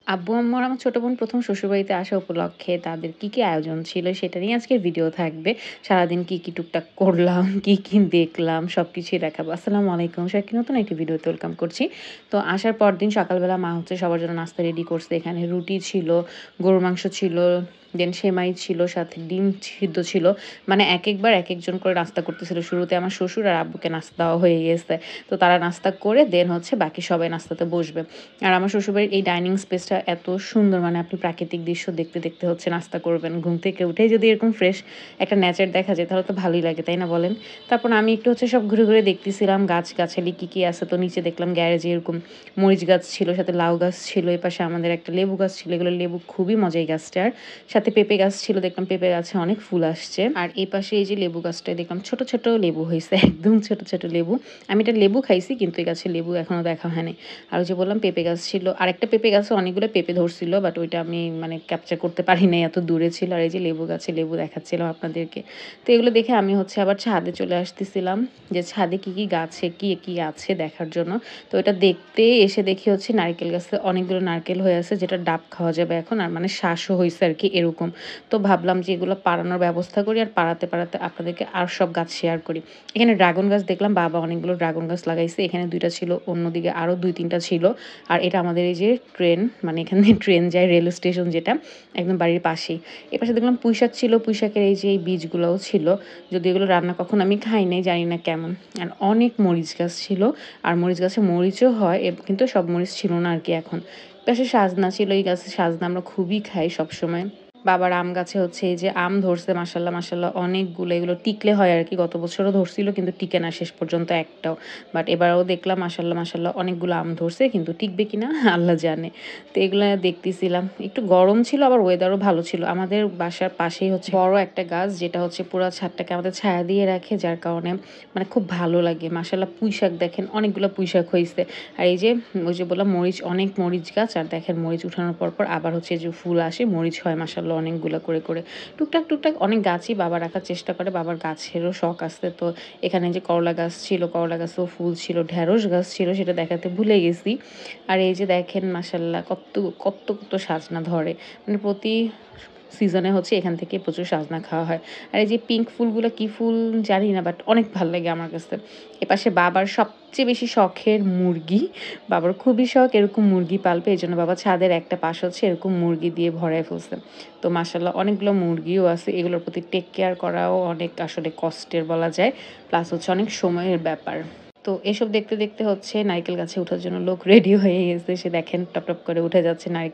আব্বু-আম্মু আর আমার ছোট বোন ১ম শ্বশুরবাড়িতে আসা উপলক্ষে তাদের কি আয়োজন ছিল সেটা নিয়ে আজকের ভিডিও থাকবে। সারাদিন কি টুকটাক করলাম, কি দেখলাম সবকিছুই দেখাবো। আসসালামু আলাইকুম। সবাইকে নতুন একটি ভিডিওতে ওয়েলকাম করছি। তো আসার পরদিন সকালবেলা মা হচ্ছে সবার জন্য নাস্তা রেডি করছে। এখানে রুটি ছিল, গরুর মাংস ছিল, দেন সেমাই ছিল, সাথে ডিম সিদ্ধ ছিল। মানে একেকবার একেকজন করে নাস্তা করতেছিল। শুরুতে আমার শ্বশুর আর আব্বুকে নাস্তা দেওয়া হয়ে গেছে। তো তারা নাস্তা করে দেন হচ্ছে বাকি সবাই নাস্তাতে বসবে। আর আমার শ্বশুরবাড়ির এই ডাইনিং স্পেসটা এত সুন্দর, মানে আপনি প্রাকৃতিক দৃশ্য দেখতে হচ্ছে নাস্তা করবেন। ঘুম থেকে উঠেই যদি এরকম ফ্রেশ একটা নেচার দেখা যায় তাহলে তো ভালোই লাগে, তাই না বলেন? তারপর আমি একটু হচ্ছে সব ঘুরে দেখতেছিলাম গাছ-গাছালি কি আছে। তো নিচে দেখলাম গ্যারেজে এরকম মরিচ গাছ ছিল, সাথে লাউ গাছ ছিল। এপাশে আমাদের একটা লেবু গাছ ছিল। এগুলো লেবু খুবই মজা এই গাছটার। সাথে পেঁপে গাছ ছিল। দেখলাম পেঁপে গাছে অনেক ফুল আসছে। আর এপাশে এই যে লেবু গাছটায় দেখলাম ছোট লেবু হইছে। একদম ছোট লেবু। আমি এটা লেবু খাইছি কিন্তু এই গাছে লেবু এখনো দেখা হয় নাই। আর ওই যে বললাম পেঁপে গাছ ছিল। আরেকটা পেঁপে গাছে অনেকগুলো পেঁপে ধরছিল। বাট ওইটা আমি মানে ক্যাপচার করতে পারি নাই, এত দূরে ছিল। আর এই যে লেবু গাছে লেবু দেখাচ্ছিলাম আপনাদেরকে। তো এগুলো দেখে আমি হচ্ছে আবার ছাদে চলে আসতেছিলাম যে ছাদে কি গাছে কি আছে দেখার জন্য। তো এটা দেখতে এসে দেখি হচ্ছে নারকেল গাছে অনেকগুলো নারকেল হয়ে আছে, যেটা ডাব খাওয়া যাবে এখন। আর মানে শ্বাসও হইছে আরকি এরকম। তো ভাবলাম যে এগুলো পাড়ানোর ব্যবস্থা করি আর পাড়াতে আপনাদেরকে আর সব গাছ শেয়ার করি। এখানে ড্রাগন গাছ দেখলাম, বাবা অনেকগুলো ড্রাগন গাছ লাগাইছে। এখানে ২ টা ছিল, অন্যদিকে আরো ২-৩ টা ছিল। আর এটা আমাদের এই যে ট্রেন, মানে এখানে ট্রেন যায়, রেল স্টেশন যেটা একদম বাড়ির পাশেই। এপাশে দেখলাম পুঁইশাক ছিল, পুঁইশাকের এই যে এই বীজগুলোও ছিল। যদিও এগুলো রান্না কখনো আমি খাই নাই, জানি না কেমন। আর অনেক মরিচ গাছ ছিল। আর মরিচ গাছে মরিচও হয়, কিন্তু সব মরিচ ছিল না আরকি এখন। পাশে সাজনা ছিল, এই গাছের সাজনা আমরা খুবই খাই সবসময়। বাবার আম গাছে হচ্ছে এই যে আম ধরছে মাশাআল্লাহ অনেকগুলো। এগুলো টিকলে হয় আরকি। গত বছরও ধরছিল কিন্তু টিকে না শেষ পর্যন্ত একটাও। বাট এবারেও দেখলাম মাশাআল্লাহ অনেকগুলো আম ধরছে, কিন্তু টিকবে কিনা আল্লাহ জানে। তো এগুলা দেখতেছিলাম। একটু গরম ছিল, আবার ওয়েদারও ভালো ছিল। আমাদের বাসার পাশেই হচ্ছে বড় একটা গাছ, যেটা হচ্ছে পুরা ছাদটাকে আমাদের ছায়া দিয়ে রাখে, যার কারণে মানে খুব ভালো লাগে। মাশাআল্লাহ পুঁইশাক দেখেন অনেকগুলো পুঁইশাক হইছে। আর এই যে ওই যে বললাম মরিচ, অনেক মরিচ গাছ। আর দেখেন মরিচ উঠানোর পর আবার হচ্ছে যে ফুল আসে, মরিচ হয় মাশাআল্লাহ অনেকগুলা করে। টুকটাক অনেক গাছই বাবা রাখার চেষ্টা করে। বাবার গাছেরও শখ আছে। তো এখানে যে করলা গাছ ছিল, করলা গাছেও ফুল ছিল। ঢেঁড়স গাছ ছিল, সেটা দেখাতে ভুলে গেছি। আর এই যে দেখেন মাশাআল্লাহ কত সাজনা ধরে। মানে প্রতি সিজনে হচ্ছে এখান থেকে প্রচুর সাজনা খাওয়া হয়। আর এই যে পিঙ্ক ফুলগুলো কি ফুল জানি না, বাট অনেক ভাল লাগে আমার কাছে। এপাশে বাবার সবচেয়ে বেশি শখের মুরগি। বাবার খুবই শখ এরকম মুরগি পালবে। এজন্য বাবা ছাদের একটা পাশ হচ্ছে এরকম মুরগি দিয়ে ভরায় ফেলছে। তো মাশাআল্লাহ অনেকগুলো মুরগিও আছে। এগুলোর প্রতি টেক কেয়ার করাও অনেক আসলে কষ্টের বলা যায়। প্লাস হচ্ছে অনেক সময়ের ব্যাপার। তো এসব দেখতে হচ্ছে নারিকেল গাছে ওঠার জন্য লোক রেডি হয়ে গেছে। সে দেখেন টপ করে উঠে যাচ্ছে নারিকেল।